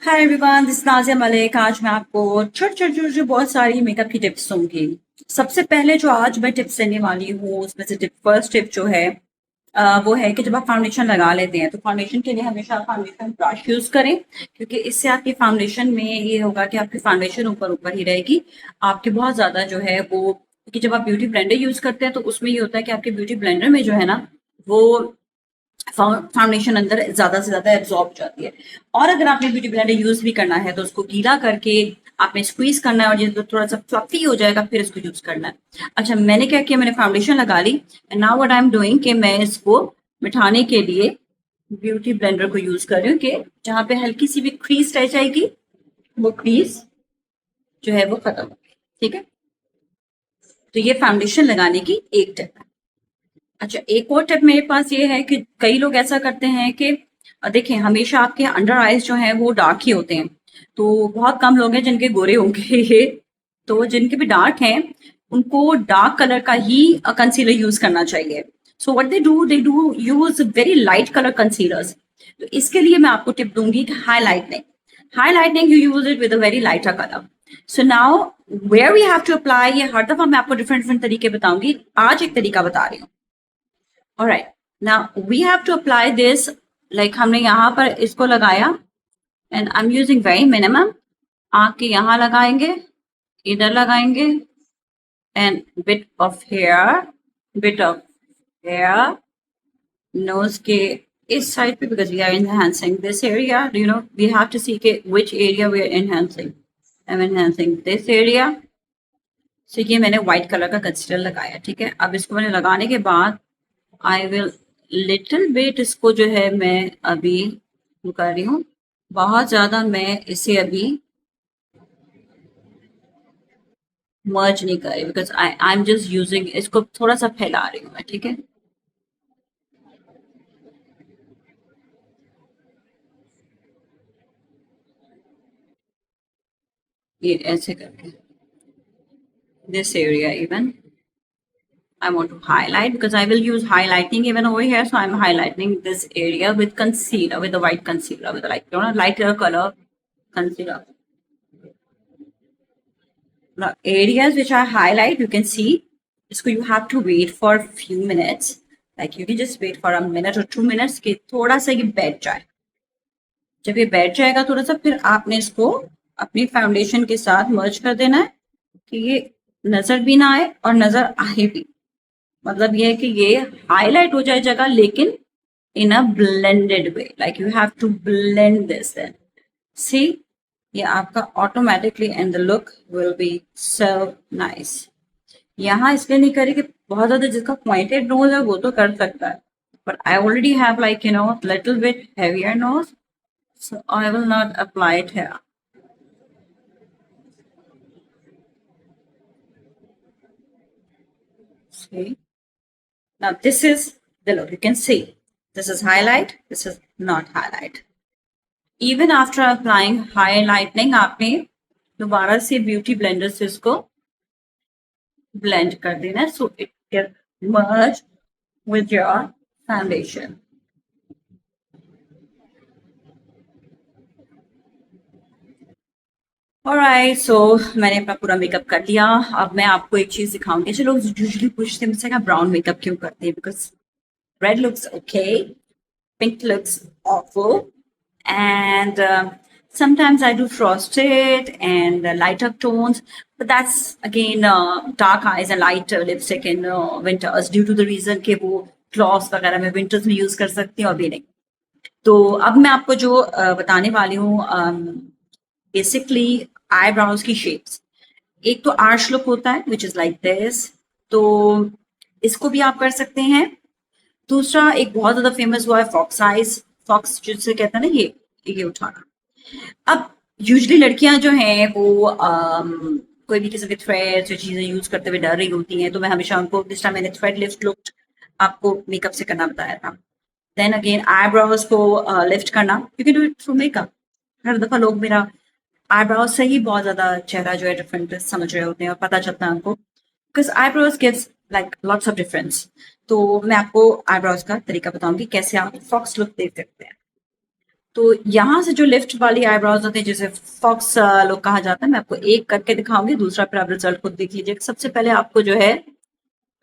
Hi everyone, this Nazia Malik. आज मैं आपको छोटे छोटे छोटे बहुत सारी मेकअप की टिप्स दूंगी। सबसे पहले जो आज मैं टिप्स देने वाली हूँ उसमें से फर्स्ट टिप जो है वो है कि जब आप फाउंडेशन लगा लेते हैं तो फाउंडेशन के लिए हमेशा आप फाउंडेशन ब्रश यूज करें, क्योंकि इससे आपकी फाउंडेशन में ये होगा कि आपकी फाउंडेशन ऊपर ऊपर ही रहेगी। आपके बहुत ज्यादा जो है वो, क्योंकि जब आप ब्यूटी ब्लेंडर यूज करते हैं तो उसमें ये होता है कि आपके ब्यूटी ब्लेंडर में जो है ना वो फाउंडेशन अंदर ज्यादा से ज्यादा एब्जॉर्ब हो जाती है। और अगर आपने ब्यूटी ब्लेंडर यूज भी करना है तो उसको गीला करके आपने स्क्वीज करना है और जब थोड़ा सा फ्लफी हो जाएगा फिर इसको यूज करना है। अच्छा, मैंने क्या किया, मैंने फाउंडेशन लगा ली and now what I am doing कि मैं इसको मिटाने के लिए ब्यूटी ब्लेंडर को यूज कर रही हूँ कि जहाँ पे हल्की सी भी क्रीज रह जाएगी वो क्रीज जो है वो खत्म हो गई। ठीक है, तो ये फाउंडेशन लगाने की एक टिप है। अच्छा, एक और टिप मेरे पास ये है कि कई लोग ऐसा करते हैं कि देखें, हमेशा आपके अंडर आइज जो हैं वो डार्क ही होते हैं। तो बहुत कम लोग हैं जिनके गोरे होंगे ये। तो जिनके भी डार्क हैं उनको डार्क कलर का ही कंसीलर यूज करना चाहिए। So what they do use very light colour concealers. तो इसके लिए मैं आपको टिप दूंगी कि highlighting you use it with a very lighter colour. So now where we have to apply, ये हर दफा मैं आपको डिफरेंट डिफरेंट तरीके बताऊंगी, आज एक तरीका बता रही हूँ। All right. Now we have to apply this. Like हमने यहाँ पर इसको लगाया and I'm using very minimum. आँख के यहाँ लगाएंगे, इधर लगाएंगे and bit of hair, nose के इस side पे, because we are enhancing this area. You know, we have to see के which area we are enhancing. I'm enhancing this area. So ये मैंने white color का कंसीलर लगाया। ठीक है, अब इसको मैंने लगाने के बाद आई विल लिटिल बिट, इसको जो है मैं अभी कर रही हूँ, बहुत ज्यादा मैं इसे अभी मर्ज नहीं कर रही because I am just using, इसको थोड़ा सा फैला रही हूँ मैं। ठीक है, ये ऐसे करके this area even I want to highlight because I will use highlighting even over here. So I'm highlighting this area with concealer, with the white concealer, with like, you know, lighter color concealer. Now, areas which I highlight, you can see, इसको you have to wait for a few minutes. Like you can just wait for a minute or 2 minutes कि थोड़ा सा ये बैठ जाए। जब ये बैठ जाएगा थोड़ा सा, फिर आपने इसको अपनी फाउंडेशन के साथ मर्ज कर देना है कि ये नजर भी ना आए और नजर आए भी। मतलब ये है कि ये हाईलाइट हो जाए जगह, लेकिन in a blended way, like you have to blend this then see, ये आपका automatically and the look will be so nice. यहाँ इसलिए नहीं करी कि बहुत ज्यादा जिसका पॉइंटेड नोज है वो तो कर सकता है, but I already have like you know little bit heavier nose, so I will not apply it here. See, now this is the look. You can see this is highlight, this is not highlight. Even after applying highlighting, आपने दोबारा से beauty blender से इसको blend कर देना so it can merge with your foundation. Alright, so मैंने अपना पूरा मेकअप कर लिया। अब मैं आपको एक चीज दिखाऊंगी। जो लोग यूजुअली पूछते हैं मुझसे कि ब्राउन मेकअप क्यों करते हैं, because red looks okay, pink looks awful, and sometimes I do frosted and lighter tones, but that's again dark eyes and light lipstick in winters due to the reason कि वो gloss वगैरह में winters में use कर सकती हूँ, अभी नहीं। तो अब मैं आपको जो बताने वाली हूँ, बेसिकली आईब्राउज की शेप्स। एक तो आर्च लुक होता है विच इज लाइक दिस, तो इसको भी आप कर सकते हैं। दूसरा एक बहुत ज्यादा फेमस हुआ है फॉक्स आइज, फॉक्स जिसे कहते हैं ना, ये उठाना। अब यूजली लड़कियां जो हैं वो कोई भी किस्म के थ्रेड्स या चीजें यूज करते हुए डर रही होती हैं, तो मैं हमेशा उनको, दिस टाइम मैंने थ्रेड लिफ्ट लुक आपको मेकअप से करना बताया था। देन अगेन आईब्रोज को लिफ्ट करना, you can do it through makeup. हर दफा लोग मेरा आईब्रोज से ही बहुत ज्यादा चेहरा जो है डिफरेंट समझ रहे होते हैं और पता चलता है उनको, because eyebrows gives like lots of difference. तो मैं आपको आईब्रोज का तरीका बताऊंगी कैसे आप फॉक्स लुक दे सकते हैं। तो यहाँ से जो लिफ्ट वाली आईब्रोज होते हैं, जैसे फॉक्स लोग कहा जाता है, मैं आपको एक करके दिखाऊंगी, दूसरा फिर आप रिजल्ट खुद देख लीजिए। सबसे पहले आपको जो है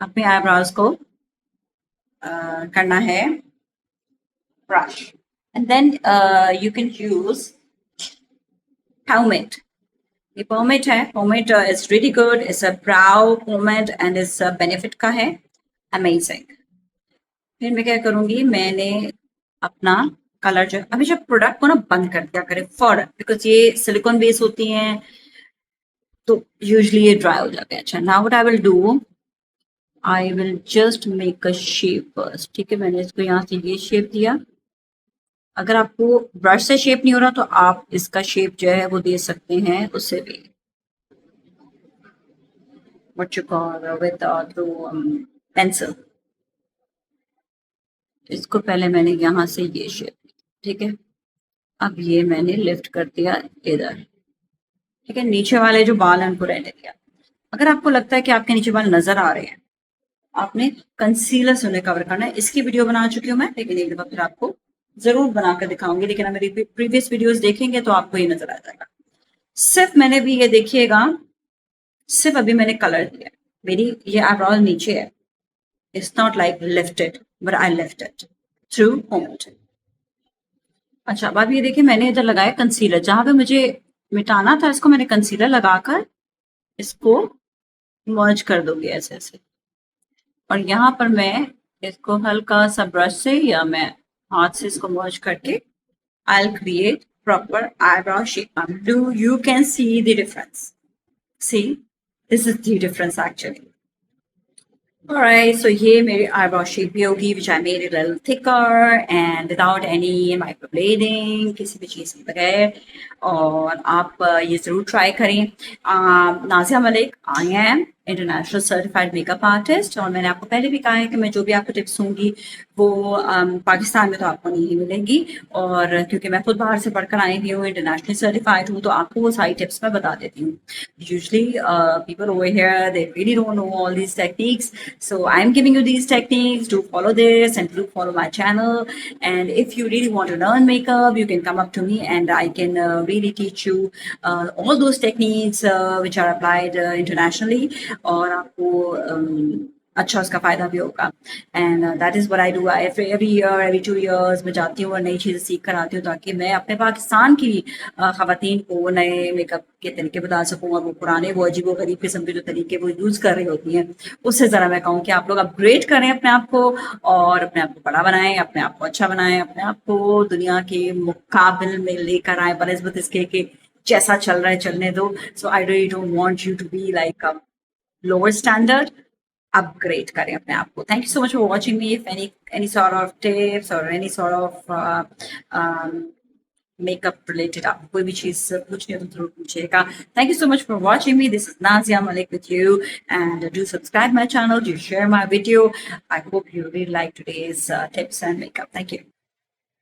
अपने आईब्रोज को करना है brush, and then you can use pomade. ये पोमेड है, pomade is really good, it's a brow pomade and it's benefit का है, अमेजिंग। फिर मैं क्या करूंगी, मैंने अपना कलर जो अभी जब प्रोडक्ट को ना बंद कर दिया करें फॉर, बिकॉज ये सिलिकॉन बेस होती हैं तो यूजली ये ड्राई हो जाते हैं। अच्छा, now what I will do, I will just make a shape first. ठीक है, मैंने इसको यहाँ से ये शेप दिया। अगर आपको ब्रश से शेप नहीं हो रहा तो आप इसका शेप जो है वो दे सकते हैं उससे भी, what you call with through pencil। इसको पहले मैंने यहाँ से ये शेप, ठीक है, अब ये मैंने लिफ्ट कर दिया इधर। ठीक है, नीचे वाले जो बाल हैं उनको रहने दिया। अगर आपको लगता है कि आपके नीचे बाल नजर आ रहे हैं, आपने कंसीलर से उन्हें कवर करना है। इसकी वीडियो बना चुकी हूँ मैं, लेकिन एक दफा फिर आपको जरूर बनाकर दिखाऊंगी, लेकिन आप मेरी प्रीवियस वीडियोस देखेंगे तो आपको ये नजर आ जाएगा। सिर्फ मैंने भी ये देखिएगा, सिर्फ अभी मैंने कलर दिया, मेरी ये आईब्रोज नीचे है, it's not like lifted, but I lift it through pomade. अच्छा, अब आप ये देखिए, मैंने इधर लगाया कंसीलर, जहां पे मुझे मिटाना था इसको मैंने कंसीलर लगाकर इसको मर्ज कर दूंगी ऐसे ऐसे, और यहाँ पर मैं इसको हल्का सा ब्रश से या मैं हाथ से इसको मर्ज करके I'll create proper eyebrow shape. Do you can see the difference? See, this is the difference actually. Alright, so ये मेरी eyebrow shape भी होगी, which I made it a little thicker and without any microblading, किसी भी चीज़ के बगैर। और आप ये ज़रूर ट्राई करें। Nazia Malik, I am international certified makeup artist, और मैंने आपको पहले भी कहा है कि मैं जो भी आपको टिप्स दूंगी वो पाकिस्तान में तो आपको नहीं मिलेंगी, और क्योंकि मैं खुद बाहर से पढ़कर आई हुई हूँ, इंटरनेशनली सर्टिफाइड हूँ, तो आपको वो सारी टिप्स मैं बता देती हूँ। Usually people over here they really don't know all these techniques, so I'm giving you these techniques. Do follow this and do follow my channel. And if you really want to learn makeup, you can come up to me and I can really teach you all those techniques which are applied internationally. और आपको अच्छा उसका फायदा भी होगा। And that is what I do. Every year, every 2 years मैं जाती हूँ और नई चीज़ें सीख कर आती हूँ, ताकि मैं अपने पाकिस्तान की खवातीन को नए मेकअप के तरीके बता सकूँ, और वो पुराने वो अजीबो गरीब किस्म के जो तरीके वो यूज कर रही होती हैं उससे ज़रा मैं कहूँ कि आप लोग अपग्रेड करें अपने आप को, और अपने आप को बड़ा बनाएं, अपने आप को अच्छा बनाएं, अपने आप को दुनिया के मुकाबले में लेकर आए बनस्बत इसके कि जैसा चल रहा है चलने दो। So I really don't want you to be like lower standard, upgrade करें अपने आप को। Thank you so much for watching me. If any sort of tips or any sort of makeup related आपको कोई भी चीज पूछनी हो तो जरूर पूछिएगा। Thank you so much for watching me. This is Nazia Malik with you, and do subscribe my channel, do share my video. I hope you really like today's tips and makeup. Thank you.